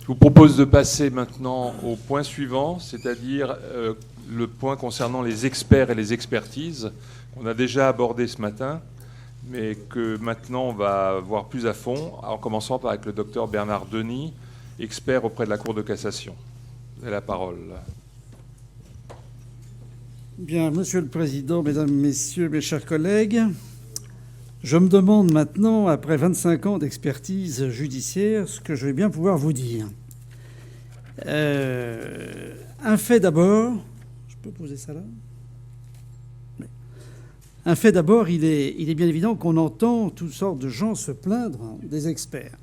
Je vous propose de passer maintenant au point suivant, c'est-à-dire le point concernant les experts et les expertises qu'on a déjà abordé ce matin, mais que maintenant on va voir plus à fond, en commençant par avec le docteur Bernard Denis, expert auprès de la Cour de cassation. Vous avez la parole. Bien, Monsieur le Président, Mesdames, Messieurs, mes chers collègues, je me demande maintenant, après 25 ans d'expertise judiciaire, ce que je vais bien pouvoir vous dire. Un fait d'abord... Je peux poser ça là ? Oui. Un fait d'abord, il est bien évident qu'on entend toutes sortes de gens se plaindre des experts.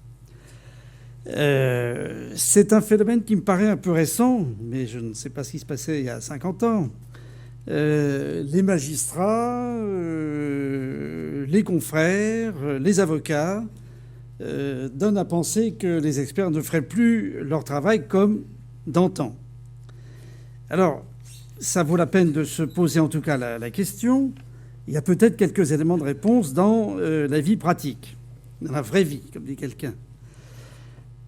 C'est un phénomène qui me paraît un peu récent, mais je ne sais pas ce qui se passait il y a 50 ans. Les magistrats, les confrères, les avocats donnent à penser que les experts ne feraient plus leur travail comme d'antan. Alors, ça vaut la peine de se poser en tout cas la question. Il y a peut-être quelques éléments de réponse dans la vie pratique, dans la vraie vie, comme dit quelqu'un.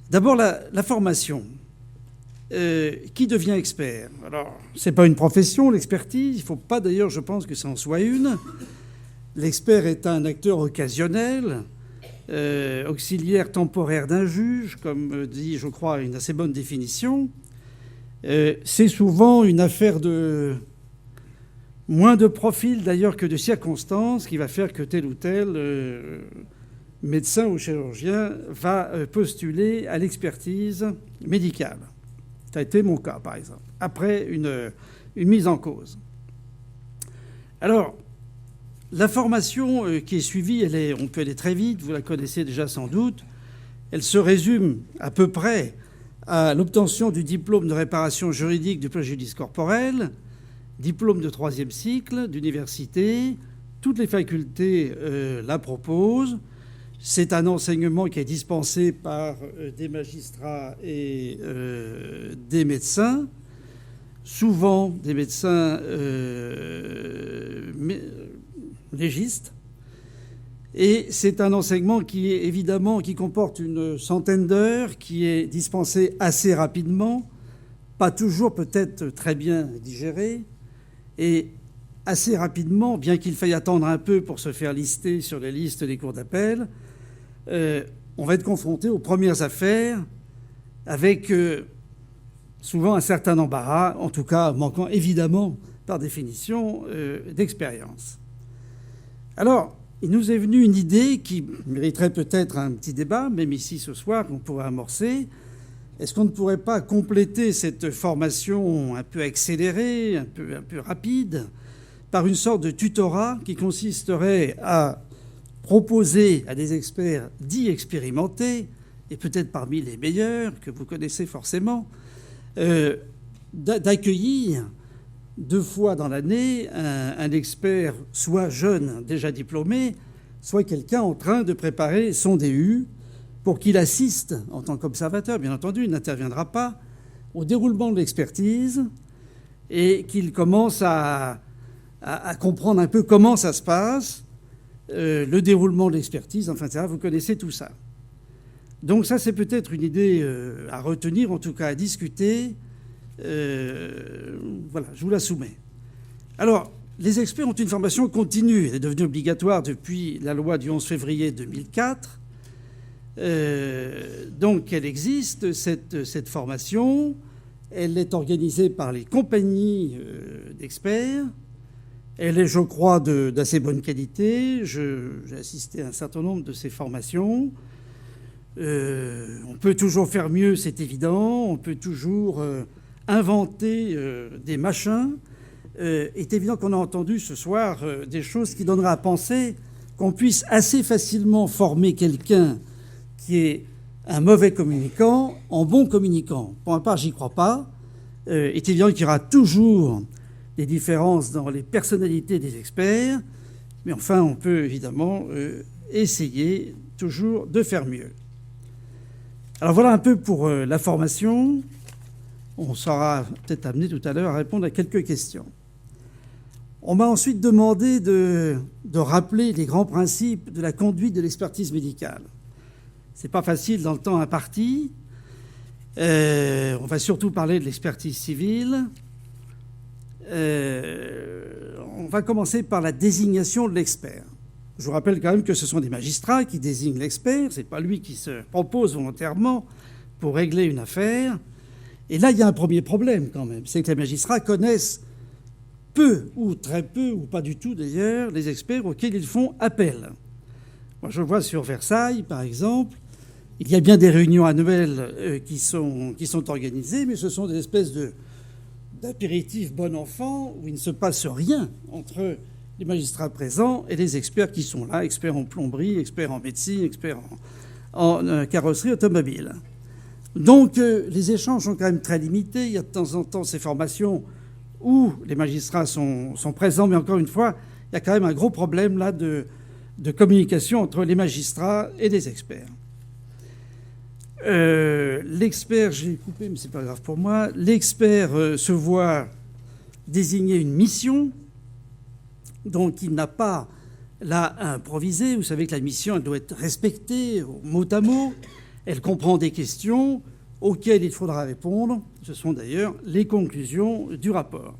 D'abord, la formation. Qui devient expert ? Alors, c'est pas une profession, l'expertise. Il ne faut pas, d'ailleurs, je pense que ça en soit une. L'expert est un acteur occasionnel, auxiliaire temporaire d'un juge, comme dit, je crois, une assez bonne définition. C'est souvent une affaire de moins de profil, d'ailleurs, que de circonstances, qui va faire que tel ou tel médecin ou chirurgien va postuler à l'expertise médicale. Ça a été mon cas, par exemple, après une mise en cause. Alors, la formation qui est suivie, on peut aller très vite, vous la connaissez déjà sans doute. Elle se résume à peu près à l'obtention du diplôme de réparation juridique du préjudice corporel, diplôme de 3e cycle d'université. Toutes les facultés la proposent. C'est un enseignement qui est dispensé par des magistrats et des médecins, souvent des médecins légistes. Et c'est un enseignement qui est évidemment qui comporte une centaine d'heures, qui est dispensé assez rapidement, pas toujours peut-être très bien digéré, et assez rapidement, bien qu'il faille attendre un peu pour se faire lister sur les listes des cours d'appel. On va être confronté aux premières affaires avec souvent un certain embarras, en tout cas manquant évidemment par définition d'expérience. Alors, il nous est venu une idée qui mériterait peut-être un petit débat, même ici ce soir, qu'on pourrait amorcer. Est-ce qu'on ne pourrait pas compléter cette formation un peu accélérée, un peu rapide, par une sorte de tutorat qui consisterait à proposer à des experts dits expérimentés, et peut-être parmi les meilleurs, que vous connaissez forcément, d'accueillir 2 fois dans l'année un expert, soit jeune, déjà diplômé, soit quelqu'un en train de préparer son DU, pour qu'il assiste en tant qu'observateur, bien entendu, il n'interviendra pas, au déroulement de l'expertise, et qu'il commence à comprendre un peu comment ça se passe, le déroulement de l'expertise, enfin, etc. Vous connaissez tout ça. Donc ça, c'est peut-être une idée à retenir, en tout cas à discuter. Voilà, je vous la soumets. Alors, les experts ont une formation continue. Elle est devenue obligatoire depuis la loi du 11 février 2004. Donc, elle existe, cette formation. Elle est organisée par les compagnies d'experts. Elle est, je crois, d'assez bonne qualité. J'ai assisté à un certain nombre de ces formations. On peut toujours faire mieux, c'est évident. On peut toujours inventer des machins. est évident qu'on a entendu ce soir des choses qui donneraient à penser qu'on puisse assez facilement former quelqu'un qui est un mauvais communicant en bon communicant. Pour ma part, j'y crois pas. Est évident qu'il y aura toujours des différences dans les personnalités des experts, mais enfin, on peut évidemment essayer toujours de faire mieux. Alors voilà un peu pour la formation. On sera peut-être amené tout à l'heure à répondre à quelques questions. On m'a ensuite demandé de rappeler les grands principes de la conduite de l'expertise médicale. C'est pas facile dans le temps imparti. On va surtout parler de l'expertise civile. On va commencer par la désignation de l'expert. Je vous rappelle quand même que ce sont des magistrats qui désignent l'expert. Ce n'est pas lui qui se propose volontairement pour régler une affaire. Et là, il y a un premier problème quand même. C'est que les magistrats connaissent peu, ou très peu, ou pas du tout d'ailleurs, les experts auxquels ils font appel. Moi, je vois sur Versailles, par exemple, il y a bien des réunions annuelles qui sont organisées, mais ce sont des espèces d'apéritifs bon enfant où il ne se passe rien entre les magistrats présents et les experts qui sont là, experts en plomberie, experts en médecine, experts en carrosserie automobile. Donc les échanges sont quand même très limités. Il y a de temps en temps ces formations où les magistrats sont présents, mais encore une fois, il y a quand même un gros problème là de communication entre les magistrats et les experts. L'expert, j'ai coupé, mais c'est pas grave pour moi. L'expert se voit désigner une mission, donc il n'a pas là à improviser. Vous savez que la mission, elle doit être respectée mot à mot. Elle comprend des questions auxquelles il faudra répondre. Ce sont d'ailleurs les conclusions du rapport.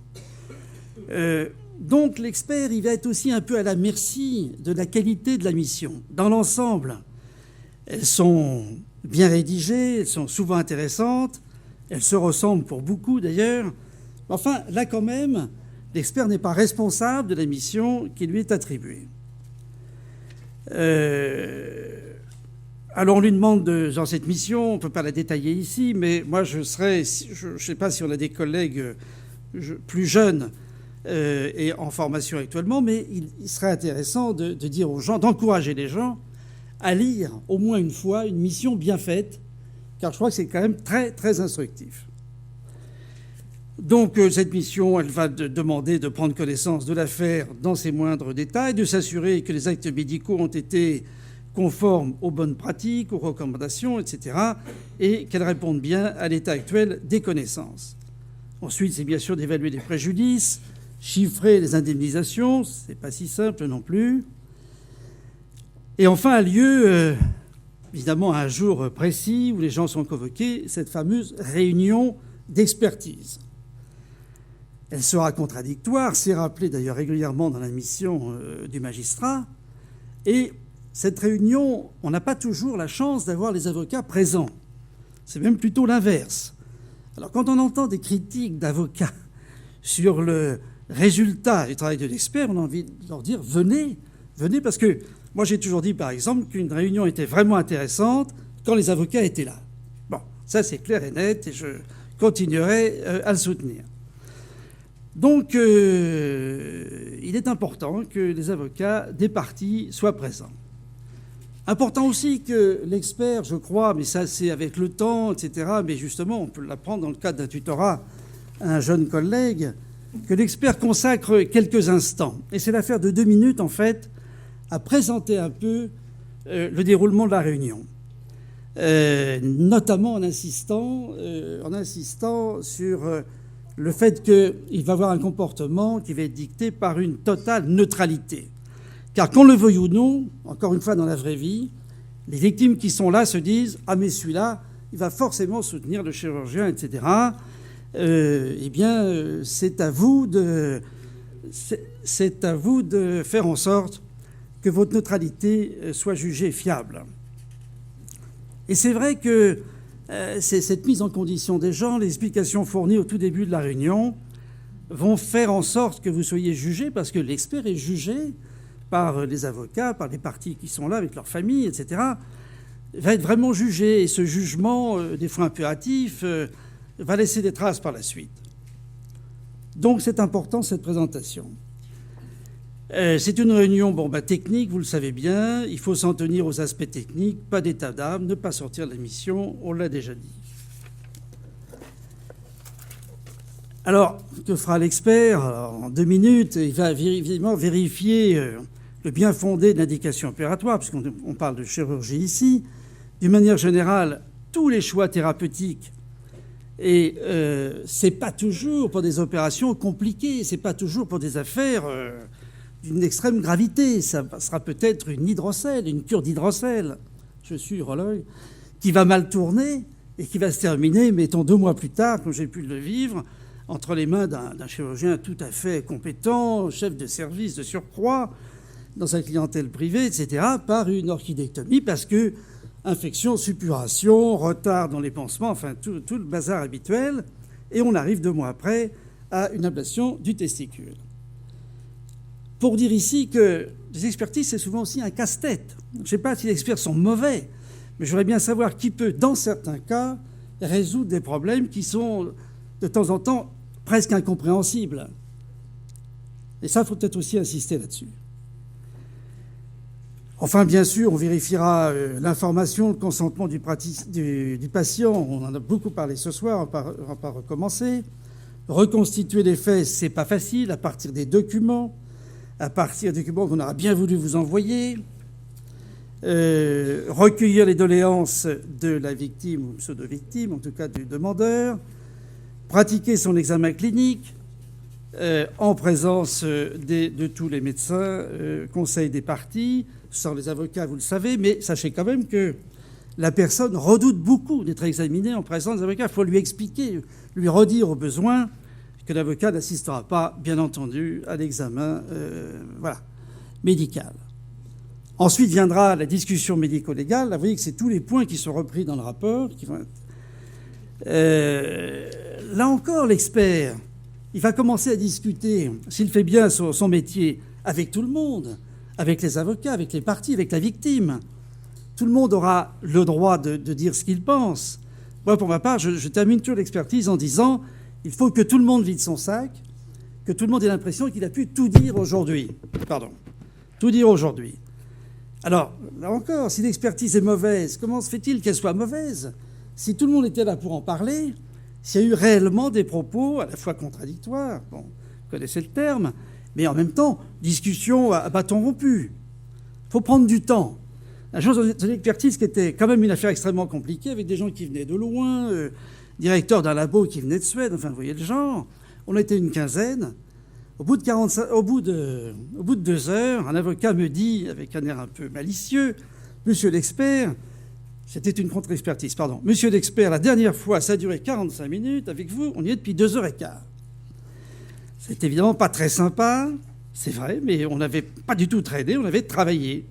Donc l'expert, il va être aussi un peu à la merci de la qualité de la mission. Dans l'ensemble, elles sont bien rédigées, elles sont souvent intéressantes, elles se ressemblent pour beaucoup d'ailleurs. Enfin, là quand même, l'expert n'est pas responsable de la mission qui lui est attribuée. Alors on lui demande dans cette mission, on ne peut pas la détailler ici, mais moi je ne sais pas si on a des collègues plus jeunes et en formation actuellement, mais il serait intéressant de dire aux gens, d'encourager les gens à lire au moins une fois une mission bien faite, car je crois que c'est quand même très, très instructif. Donc cette mission, elle va demander de prendre connaissance de l'affaire dans ses moindres détails, de s'assurer que les actes médicaux ont été conformes aux bonnes pratiques, aux recommandations, etc., et qu'elles répondent bien à l'état actuel des connaissances. Ensuite, c'est bien sûr d'évaluer les préjudices, chiffrer les indemnisations, c'est pas si simple non plus. Et enfin a lieu, évidemment, un jour précis où les gens sont convoqués, cette fameuse réunion d'expertise. Elle sera contradictoire, c'est rappelé d'ailleurs régulièrement dans la mission du magistrat. Et cette réunion, on n'a pas toujours la chance d'avoir les avocats présents. C'est même plutôt l'inverse. Alors quand on entend des critiques d'avocats sur le résultat du travail de l'expert, on a envie de leur dire « venez, venez », parce que moi j'ai toujours dit par exemple qu'une réunion était vraiment intéressante quand les avocats étaient là. Bon, ça c'est clair et net et je continuerai à le soutenir. Donc il est important que les avocats des parties soient présents. Important aussi que l'expert, je crois, mais ça c'est avec le temps, etc., mais justement on peut l'apprendre dans le cadre d'un tutorat à un jeune collègue, que l'expert consacre quelques instants. Et c'est l'affaire de 2 minutes, en fait, à présenter un peu le déroulement de la réunion. Notamment en insistant sur le fait qu'il va avoir un comportement qui va être dicté par une totale neutralité. Car qu'on le veuille ou non, encore une fois dans la vraie vie, les victimes qui sont là se disent « Ah mais celui-là, il va forcément soutenir le chirurgien, etc. » Eh bien, c'est à vous de faire en sorte que votre neutralité soit jugée fiable. Et c'est vrai que cette mise en condition des gens, les explications fournies au tout début de la réunion, vont faire en sorte que vous soyez jugé, parce que l'expert est jugé par les avocats, par les parties qui sont là avec leurs familles, etc., va être vraiment jugé. Et ce jugement, des fois impératif, va laisser des traces par la suite. Donc c'est important cette présentation. C'est une réunion technique, vous le savez bien. Il faut s'en tenir aux aspects techniques, pas d'état d'âme, ne pas sortir de la mission, on l'a déjà dit. Alors, que fera l'expert? En 2 minutes, il va évidemment vérifier le bien fondé de l'indication opératoire, puisqu'on parle de chirurgie ici. D'une manière générale, tous les choix thérapeutiques, et c'est pas toujours pour des opérations compliquées, c'est pas toujours pour des affaires d'une extrême gravité. Ça sera peut-être une hydrocèle, une cure d'hydrocèle, je suis urologue, qui va mal tourner, et qui va se terminer, mettons 2 mois plus tard, comme j'ai pu le vivre, entre les mains d'un chirurgien tout à fait compétent, chef de service de surcroît, dans sa clientèle privée, etc., par une orchidectomie, parce que infection, suppuration, retard dans les pansements, enfin tout le bazar habituel, et on arrive 2 mois après à une ablation du testicule. Pour dire ici que les expertises, c'est souvent aussi un casse-tête. Je ne sais pas si les experts sont mauvais, mais je voudrais bien savoir qui peut, dans certains cas, résoudre des problèmes qui sont, de temps en temps, presque incompréhensibles. Et ça, il faut peut-être aussi insister là-dessus. Enfin, bien sûr, on vérifiera l'information, le consentement du patient. On en a beaucoup parlé ce soir, on ne va pas recommencer. Reconstituer les faits, c'est pas facile, à partir des documents qu'on aura bien voulu vous envoyer. Recueillir les doléances de la victime ou pseudo-victime, en tout cas du demandeur. Pratiquer son examen clinique en présence de tous les médecins, conseil des parties, sans les avocats, vous le savez, mais sachez quand même que la personne redoute beaucoup d'être examinée en présence des avocats. Il faut lui expliquer, lui redire au besoin que l'avocat n'assistera pas, bien entendu, à l'examen médical. Ensuite viendra la discussion médico-légale. Là, vous voyez que c'est tous les points qui sont repris dans le rapport. Là encore, l'expert, il va commencer à discuter, s'il fait bien son métier, avec tout le monde, avec les avocats, avec les parties, avec la victime. Tout le monde aura le droit de dire ce qu'il pense. Moi, pour ma part, je termine toujours l'expertise en disant il faut que tout le monde vide son sac, que tout le monde ait l'impression qu'il a pu tout dire aujourd'hui. Tout dire aujourd'hui. Alors, là encore, si l'expertise est mauvaise, comment se fait-il qu'elle soit mauvaise? Si tout le monde était là pour en parler, s'il y a eu réellement des propos à la fois contradictoires, bon, vous connaissez le terme, mais en même temps, discussion à bâton rompu. Il faut prendre du temps. La chose de l'expertise qui était quand même une affaire extrêmement compliquée, avec des gens qui venaient de loin, directeur d'un labo qui venait de Suède, enfin, vous voyez le genre. On était une quinzaine. Au bout de 2 heures, un avocat me dit, avec un air un peu malicieux, « Monsieur l'expert, c'était une contre-expertise, pardon. Monsieur l'expert, la dernière fois, ça a duré 45 minutes. Avec vous, on y est depuis 2h15. » C'est évidemment pas très sympa, c'est vrai, mais on n'avait pas du tout traîné, on avait travaillé.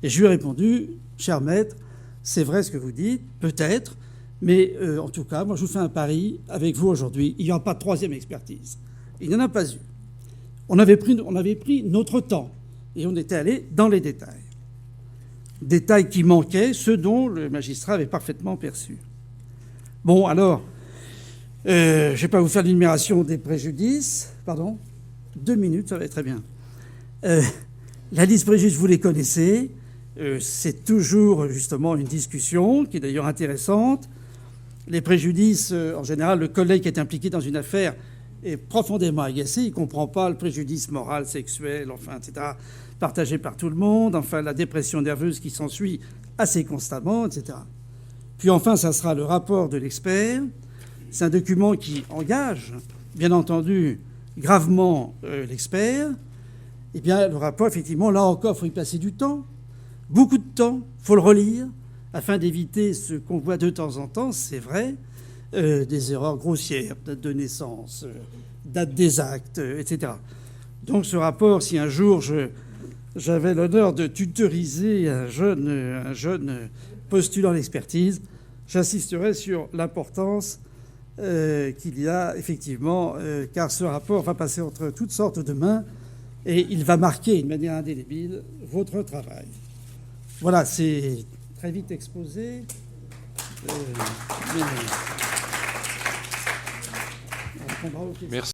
Et je lui ai répondu, « Cher maître, c'est vrai ce que vous dites, peut-être, mais en tout cas, moi je vous fais un pari avec vous aujourd'hui, il n'y aura pas de 3e expertise. » Il n'y en a pas eu. On avait pris notre temps et on était allé dans les détails. Détails qui manquaient, ceux dont le magistrat avait parfaitement perçu. Bon, alors, je ne vais pas vous faire l'énumération des préjudices. Pardon ? 2 minutes, ça va être très bien. La liste préjudice, vous les connaissez. C'est toujours justement une discussion qui est d'ailleurs intéressante. Les préjudices, en général, le collègue qui est impliqué dans une affaire est profondément agacé. Il ne comprend pas le préjudice moral, sexuel, enfin, etc., partagé par tout le monde. Enfin, la dépression nerveuse qui s'ensuit assez constamment, etc. Puis enfin, ça sera le rapport de l'expert. C'est un document qui engage, bien entendu, gravement l'expert. Eh bien, le rapport, effectivement, là encore, il faut y passer du temps. Beaucoup de temps. Il faut le relire afin d'éviter ce qu'on voit de temps en temps, c'est vrai, des erreurs grossières, date de naissance, date des actes, etc. Donc ce rapport, si un jour j'avais l'honneur de tutoriser un jeune postulant à l'expertise, j'insisterai sur l'importance qu'il y a effectivement, car ce rapport va passer entre toutes sortes de mains et il va marquer d'une manière indélébile votre travail. Voilà, c'est très vite exposé. On répondra aux questions. Merci.